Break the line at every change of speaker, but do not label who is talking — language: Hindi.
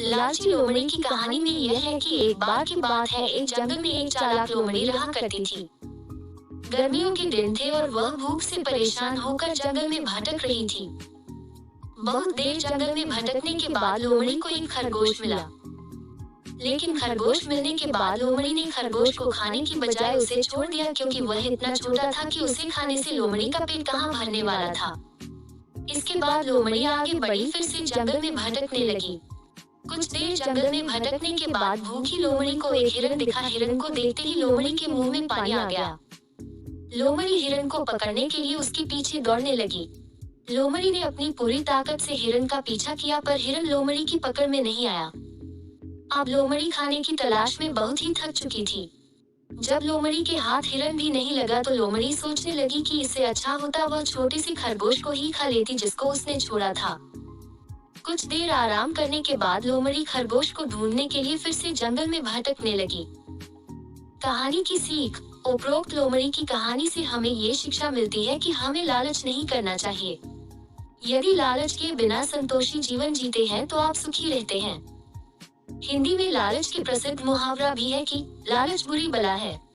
लालची लोमड़ी की कहानी में यह है कि एक बार की बात है, एक जंगल में एक चालाक लोमड़ी रहा करती थी। गर्मियों के दिन थे और वह भूख से परेशान होकर जंगल में भटक रही थी। बहुत देर जंगल में भटकने के बाद लोमड़ी को एक खरगोश मिला। लेकिन खरगोश मिलने के बाद लोमड़ी ने खरगोश को खाने की बजाय उसे छोड़ दिया, क्योंकि वह इतना छोटा था कि उसे खाने से लोमड़ी का पेट कहाँ भरने वाला था। इसके बाद लोमड़ी आगे बढ़ी, फिर से जंगल में भटकने लगी। कुछ देर जंगल में भटकने के बाद भूखी लोमड़ी को एक हिरन दिखा। हिरन को देखते ही लोमड़ी के मुंह में पानी आ गया। लोमड़ी हिरन को पकड़ने के लिए उसके पीछे दौड़ने लगी। लोमड़ी ने अपनी पूरी ताकत से हिरन का पीछा किया, पर हिरन लोमड़ी की पकड़ में नहीं आया। अब लोमड़ी खाने की तलाश में बहुत ही थक चुकी थी। जब लोमड़ी के हाथ हिरन भी नहीं लगा तो लोमड़ी सोचने लगी कि इससे अच्छा होता वह छोटी सी खरगोश को ही खा लेती जिसको उसने छोड़ा था। कुछ देर आराम करने के बाद लोमड़ी खरगोश को ढूंढने के लिए फिर से जंगल में भटकने लगी। कहानी की सीख। उपरोक्त लोमड़ी की कहानी से हमें ये शिक्षा मिलती है कि हमें लालच नहीं करना चाहिए। यदि लालच के बिना संतोषी जीवन जीते हैं तो आप सुखी रहते हैं। हिंदी में लालच के प्रसिद्ध मुहावरा भी है कि लालच बुरी बला है।